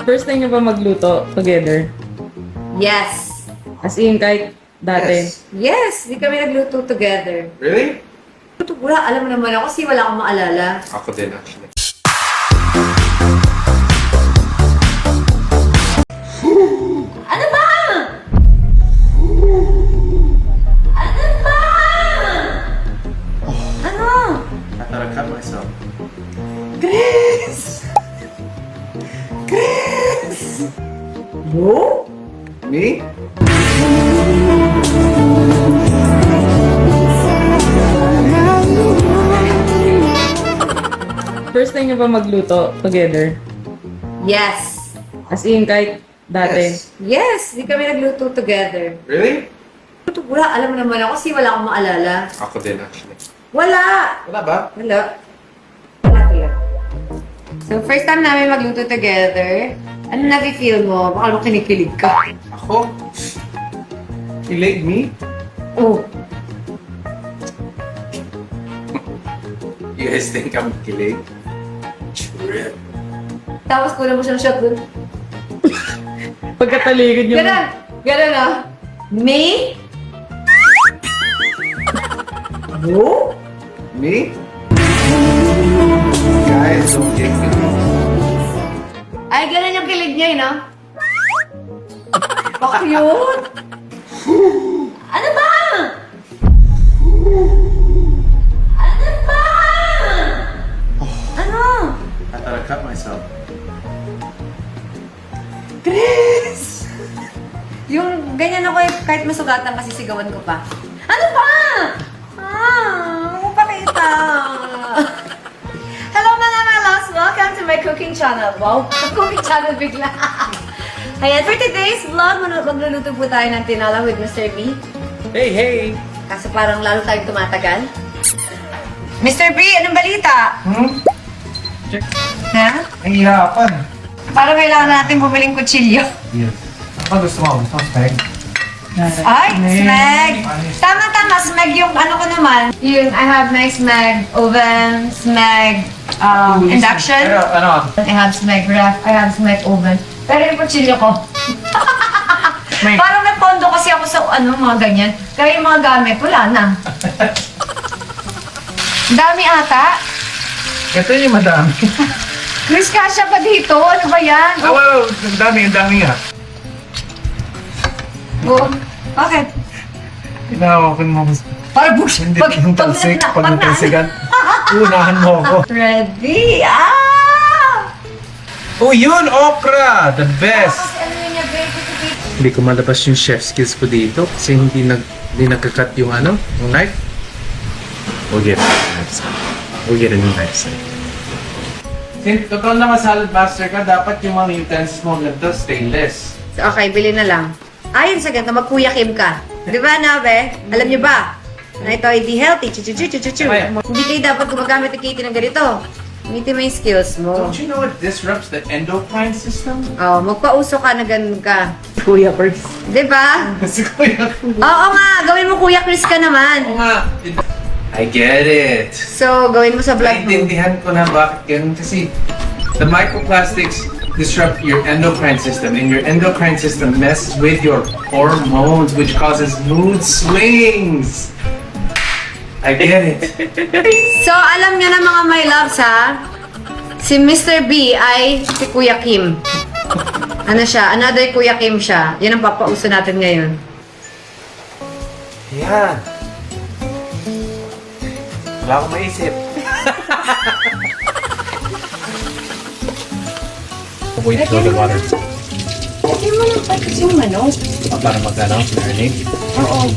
First time niyo ba magluto together? Yes. As in, kahit dati. Yes, di kami nagluto together. Really? Wala, alam mo naman ako kasi wala akong maalala. Ako din, actually. Ano ba? Ano ba? Ano? I thought I cut myself. Chris! Chris! No? Me? First time niyo ba magluto together? Yes. As in, kahit dati. Yes, di kami nagluto together. Really? Wala, alam mo naman ako kasi wala akong maalala. Ako din, actually. Wala! Wala ba? Wala. Wala talaga. So, first time namin magluto together, ano nafe-feel mo? Baka mo kinikilig ka. Ako? Kilig me? Oh. You guys think I'm kilig? Trip. Tapos kulang mo siyang shot dun. Pagkataligid niyo. Ganon! Ganon ah. Me? No? Me? Guys, don't get me. Ay, ganon yung kilig niya, no? Pa-cute! Ano ba? Ano ba? Ano? I thought I cut myself. Chris! Yung ganyan ako kahit masugatan kasi sigawan ko pa. Ano ba? Pakita. Hello mga malas! Welcome to my cooking channel. Wow, cooking channel bigla. Ayan, for today's vlog, magluluto po tayo ng tinola with Mr. B. Hey, hey! Kaso parang lalo tayong tumatagal. Mr. B, anong balita? Ha? Nahihirapan. Parang kailangan natin bumiling kutsilyo. Yes. Ano gusto mo? Gusto mo spag? Ay, smeg! Tama-tama, smeg yung ano ko naman. Yung I have my smeg oven, smeg induction. Ano? I have smeg ref, I have smeg oven. Pero yung kutsilyo ko. Parang napondo kasi ako sa ano, mga ganyan. Kaya yung mga gamit, wala na. Dami ata. Ito yung madami. Chris, kasya pa dito? Ano ba yan? Wow, ang dami nga. Oh, bakit? Hinahawakan mo ko. Para bush. Hindi yung talsik. Pag natalsikan, unahan mo ako. Ready? Ah! Oh, yun! Okra! The best! Kasi ano yun niya, baby, Hindi ko malabas yung chef skills ko dito kasi hindi nagka-cut yung ano, yung knife. We'll get a new knife set. We'll get a new knife set. Since totoo na salad master ka, dapat yung mga utensils mo ganito stainless. Okay, bili na lang. Ayon sa ganito, magkuya Kim ka. Di ba, Nabe? Alam niyo ba? Na ito ay di healthy. Chu-chu-chu-chu-chu. Kaya. Hindi kayo dapat gumagamit ng Katie ng ganito. Gamitin mo yung skills mo. Don't you know it disrupts the endocrine system? Oh, magpauso ka na ganun ka. Kuya first. Di ba? Kasi kuya. Oo nga, gawin mo Kuya Chris ka naman. Oo nga. I get it. So, gawin mo sa vlog mo. Naintindihan ko na bakit ganun kasi the microplastics disrupt your endocrine system and your endocrine system messes with your hormones which causes mood swings. I get it. So, alam niyo na mga my loves ha, si Mr. B ay si Kuya Kim. Ano siya? Another Kuya Kim siya. Yan ang papauso natin ngayon. Yan. Wala akong maisip. Wait till the water. Lagyan mo ng patis yung manok. Para magkano? Marinade? Oo.